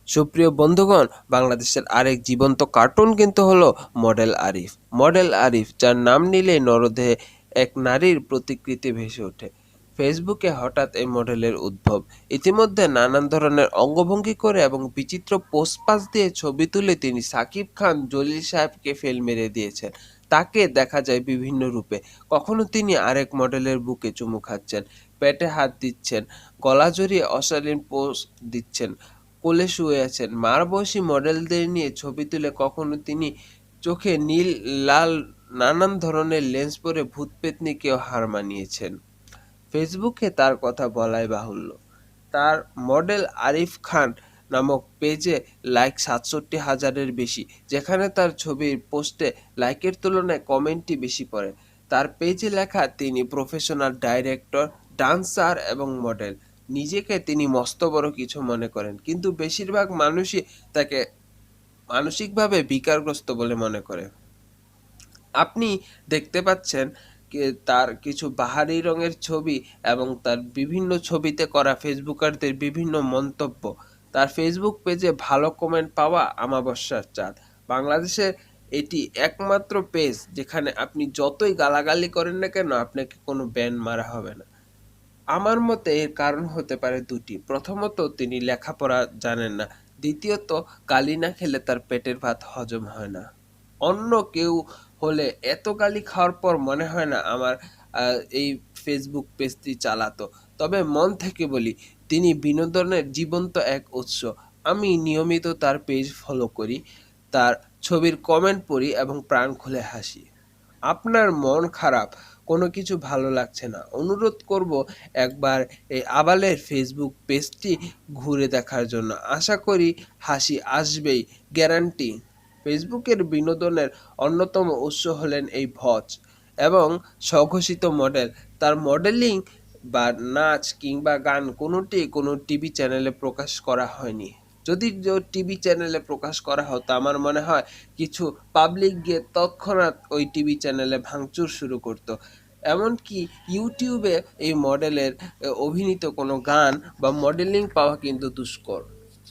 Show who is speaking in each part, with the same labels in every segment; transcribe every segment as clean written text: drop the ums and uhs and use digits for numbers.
Speaker 1: সুপ্রিয় বন্ধুগণ, বাংলাদেশের আরেক জীবন্ত কার্টুন কিন্তু হলো মডেল আরিফ। মডেল আরিফ, যার নাম নিলেই নরদেহে এক নারীর প্রতিকৃতি ভেসে ওঠে। ফেসবুকে হঠাৎ এই মডেলের উদ্ভব। ইতিমধ্যে নানান ধরনের অঙ্গভঙ্গি করে এবং বিচিত্র পোস্টপাস দিয়ে ছবি তুলে তিনি সাকিব খান, জলিল সাহেবকে ফেল মেরে দিয়েছেন। তাকে দেখা যায় বিভিন্ন রূপে। কখনো তিনি আরেক মডেলের বুকে চুমু খাচ্ছেন, পেটে হাত দিচ্ছেন, গলা জড়িয়ে অশালীন পোজ দিচ্ছেন, কোলে শুয়ে আছেন। মার বয়সী মডেলদের নিয়ে ছবি তুলে কখনো তিনি চোখে নীল, লাল নানান ধরনের লেন্স পরে ভূত-পেত্নীকেও হার মানিয়েছেন। ফেসবুকে তার কথা বলাই বাহুল্য। তার মডেল আরিফ খান নামক পেজে লাইক ৬৭,০০০-এর বেশি, যেখানে তার ছবির পোস্টে লাইকের তুলনায় কমেন্টই বেশি পড়ে। তার পেজে লেখা তিনি প্রফেশনাল ডাইরেক্টর, ডান্সার এবং মডেল। নিজেকে তিনি মস্ত বড় কিছু মনে করেন, কিন্তু বেশিরভাগ মানুষই তাকে মানসিকভাবে বিকারগ্রস্ত বলে মনে করে। আপনি দেখতে পাচ্ছেন তার কিছু বাহারি রঙের ছবি এবং তার বিভিন্ন ছবিতে করা ফেসবুকারদের বিভিন্ন মন্তব্য। তার ফেসবুক পেজে ভালো কমেন্ট পাওয়া আমাবস্যার চাঁদ। বাংলাদেশের এটি একমাত্র পেজ যেখানে আপনি যতই গালাগালি করেন না কেন আপনাকে কোনো ব্যান মারা হবে না। আমার মতে এর কারণ হতে পারে দুটি। প্রথমত, তিনি লেখাপড়া জানেন না। দ্বিতীয়ত, গালি না খেলে তার পেটের ভাত হজম হয় না। অন্য কেউ হলে এত গালি খাওয়ার পর মনে হয় না আমার এই ফেসবুক পেজটি চালাতো। তবে মন থেকে বলি, তিনি বিনোদনের জীবন্ত এক উৎস। আমি নিয়মিত তার পেজ ফলো করি, তার ছবির কমেন্ট পড়ি এবং প্রাণ খুলে হাসি। আপনার মন খারাপ, কোনো কিছু ভালো লাগছে না, অনুরোধ করব একবার এই আবালের ফেসবুক পেজটি ঘুরে দেখার জন্য। আশা করি হাসি আসবেই, গ্যারান্টি। ফেসবুকের বিনোদনের অন্যতম উৎস হলেন এই ভজ এবং স্বঘোষিত মডেল। তার মডেলিং বা নাচ কিংবা গান কোনোটি কোনো টিভি চ্যানেলে প্রকাশ করা হয়নি। যদি টিভি চ্যানেলে প্রকাশ করা হতো, আমার মনে হয় কিছু পাবলিক গিয়ে তৎক্ষণাৎ ওই টিভি চ্যানেলে ভাঙচুর শুরু করত। এমনকি ইউটিউবে এই মডেলের অভিনীত কোনো গান বা মডেলিং পাওয়া কিন্তু দুষ্কর।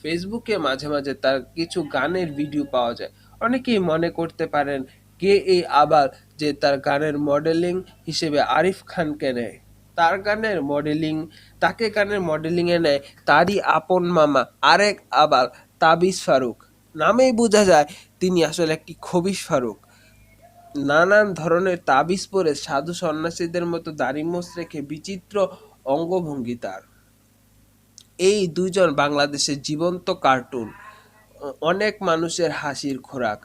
Speaker 1: ফেসবুকে মাঝে মাঝে তার কিছু গানের ভিডিও পাওয়া যায়। অনেকেই মনে করতে পারেন কে এই আবার যে তার গানের মডেলিং হিসেবে আরিফ খানকে নেয়। তার গানের মডেলিং তাকে গানের মডেলিংয়ে নেয় তারই আপন মামা আরেক আবার তাবিজ ফারুক। নামেই বোঝা যায় তিনি আসলে একটি খবিশ ফারুক। নানান ধরনের তাবিজ পরে সাধু সন্ন্যাসীদের মতো দাড়ি মোছ রেখে বিচিত্র অঙ্গভঙ্গি তার। এই দুইজন বাংলাদেশের জীবন্ত কার্টুন, অনেক মানুষের হাসির খোরাক।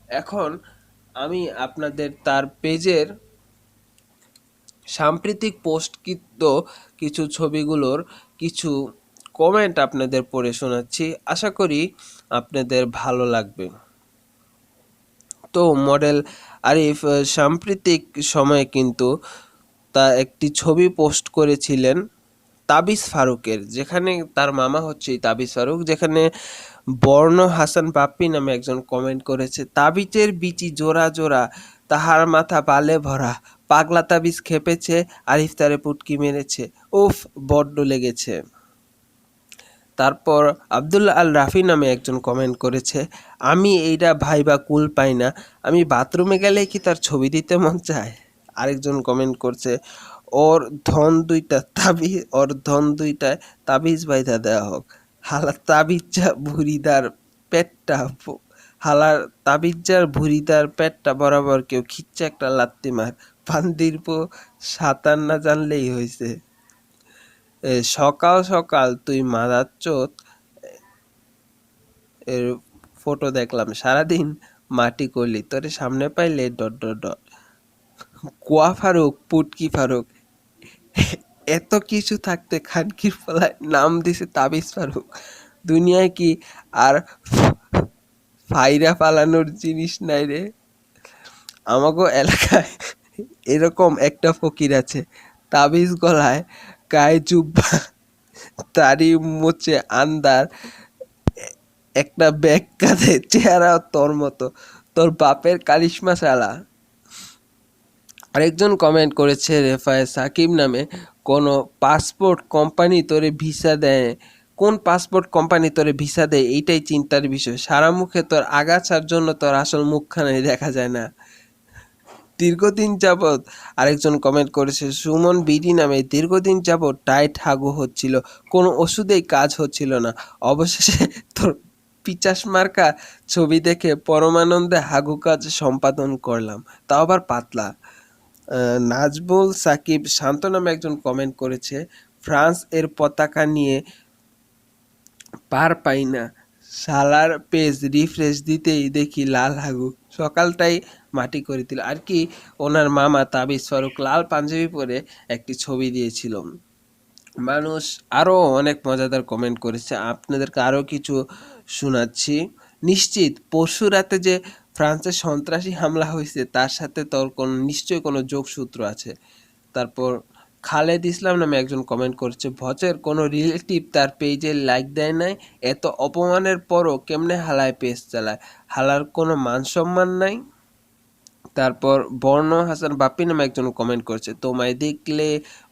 Speaker 1: এখন আমি আপনাদের তার পেজের সাম্প্রতিক পোস্টকৃত কিছু ছবিগুলোর কিছু কমেন্ট আপনাদের পড়ে শোনাচ্ছি। আশা করি আপনাদের ভালো লাগবে। তো মডেল আরিফ সাম্প্রতিক সময়ে কিন্তু তা একটি ছবি পোস্ট করেছিলেন তাবিজ ফারুকের, যেখানে তার মামা হচ্ছে তাবিজ ফারুক, যেখানে বর্ণ হাসান বাপ্পি নামে একজন কমেন্ট করেছে, তাবিজের বিচি জোড়া জোড়া, তাহার মাথা বালে ভরা, পাগলা তাবিজ খেপেছে, আরিফ তারে পুটকি মেরেছে, উফ বড্ড লেগেছে। তারপর আব্দুল্লাহ আল রাফি নামে একজন কমেন্ট করেছে, আমি এইটা ভাইবা কুল পাই না, আমি বাথরুমে গেলে কি তার ছবি দিতে মন চায়। আরেকজন কমেন্ট করছে, ওর ধন দুইটায় তাবিজ বাইধা দেওয়া হোক, হালা তাবিজা ভুরিদার পেটটা হালার তাবিজার ভুরিদার পেটটা বরাবর কেউ খিচ্ছে একটা লাত্তি মার, পান্দির পো সাঁতার না জানলেই হয়েছে। সকাল সকাল তুই মাদারচোদ এর ফটো দেখলাম, সারাদিন মাটি করলি, তোরে সামনে পাইলে ডট ডট ডট। কোয়া ফারুক, পুটকি ফারুক, এত কিছু থাকতে খানকির ফলায় নাম দিছে তাবিজ ফারুক। দুনিয়ায় কি আর ফাইরা পালানোর জিনিস নাই রে? আমাগো এলাকায় এরকম একটা ফকির আছে, তাবিজ গলায়, গায়ে জুব্বা, তারি মোচে আন্দার, একটা ব্যাগ কাঁধে, চেহারা তোর মতো, তোর বাপের কালিশমা শালা। আরেকজন কমেন্ট করেছে রেফায়ে সাকিব নামে, কোনো পাসপোর্ট কোম্পানি তোরে ভিসা দেয় কোন পাসপোর্ট কোম্পানি তোরে ভিসা দেয় এইটাই চিন্তার বিষয়, সারা মুখে তোর আগাছার জন্য তোর আসল মুখখানাই দেখা যায় না। দীর্ঘদিন যাবৎ আরেকজন কমেন্ট করেছে, সুমন বিডি নামে দীর্ঘদিন যাবৎ টাইট হাগু হচ্ছিল, কোনো ওষুধেই কাজ হচ্ছিল না, অবশেষে তোর পিচাস মার্কা ছবি দেখে পরমানন্দে হাগু কাজ সম্পাদন করলাম, তাও আবার পাতলা। নাজবুল সাকিব শান্ত নামে একজন কমেন্ট করেছে, ফ্রান্স এর পতাকা নিয়ে পার পাই না, শালার পেজ রিফ্রেশ দিতেই দেখি লাল হাগু, সকালটাই মাটি করে দিল। আর কি, ওনার মামা তাবিজ ফারুক লাল পাঞ্জাবি পরে একটি ছবি দিয়েছিল। মানুষ আরও অনেক মজাদার কমেন্ট করেছে, আপনাদেরকে আরও কিছু শোনাচ্ছি। নিশ্চিত পরশু রাতে যে ফ্রান্সে সন্ত্রাসী হামলা হয়েছে তার সাথে তোর নিশ্চয়ই কোনো যোগসূত্র আছে। তারপর খালেদ ইসলাম নামে একজন কমেন্ট করেছে, ভচের কোনো রিলেটিভ তার পেজে লাইক দেয় নাই, এত অপমানের পরও কেমনে হালায় পেজ চালায়, হালার কোনো মান সম্মান নাই। তারপর বর্ণ হাসান বাপ্পি নামে একজন কমেন্ট করছে, তোমায় দেখলে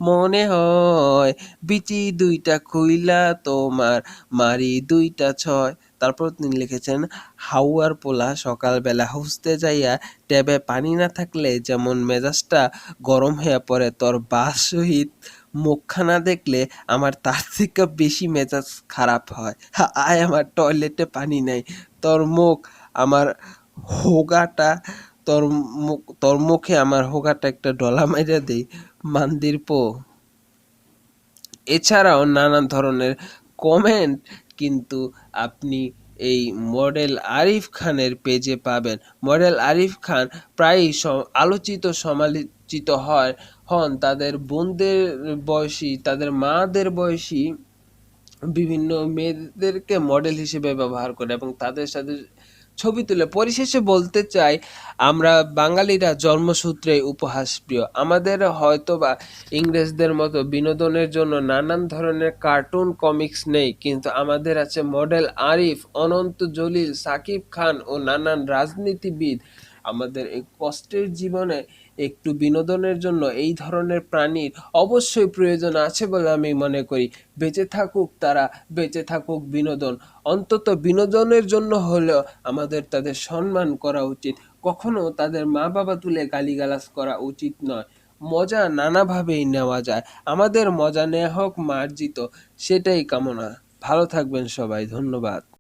Speaker 1: মনে হয় বিচি দুইটা খুইলা তোমার মারি দুইটা ছয়। তারপর তিনি লিখেছেন, হাউয়ার পোলা সকালবেলা হুসতে যাইয়া ট্যাবে পানি না থাকলে যেমন মেজাজটা গরম হয়ে পড়ে, তোর বাস সহিত মুখখানা দেখলে আমার তার থেকে বেশি মেজাজ খারাপ হয়। আয় আমার টয়লেটে পানি নাই, তোর মুখ আমার হোগাটা, তোর মুখে আমার হোগাটা একটা ডলা মাইরা দেই মান্দির পো। এছাড়াও নানান ধরনের কমেন্ট কিন্তু আপনি এই মডেল আরিফ খানের পেজে পাবেন। মডেল আরিফ খান প্রায়ই আলোচিত সমালোচিত হন তাদের বোনদের বয়সী, তাদের মাদের বয়সী বিভিন্ন মেয়েদেরকে মডেল হিসেবে ব্যবহার করে এবং তাদের সাথে ছবি তুলে। পরিশেষে বলতে চাই, আমরা বাঙালিরা জন্মসূত্রে উপহাসপ্রিয়, আমাদের হয়তোবা ইংরেজদের মতো বিনোদনের জন্য নানান ধরনের কার্টুন কমিক্স নেই, কিন্তু আমাদের আছে মডেল আরিফ, অনন্ত জলিল, সাকিব খান ও নানান রাজনীতিবিদ। আমাদের এই কষ্টের জীবনে একটু বিনোদনের জন্য এই ধরনের প্রাণীর অবশ্যই প্রয়োজন আছে বলে আমি মনে করি। বেঁচে থাকুক তারা, বেঁচে থাকুক বিনোদন, অন্তত বিনোদনের জন্য হলেও আমাদের তাদের সম্মান করা উচিত, কখনো তাদের মা বাবা তুলে গালিগালাজ করা উচিত নয়। মজা নানাভাবেই নেওয়া যায়, আমাদের মজা নেওয়া হোক মার্জিত, সেটাই কামনা। ভালো থাকবেন সবাই, ধন্যবাদ।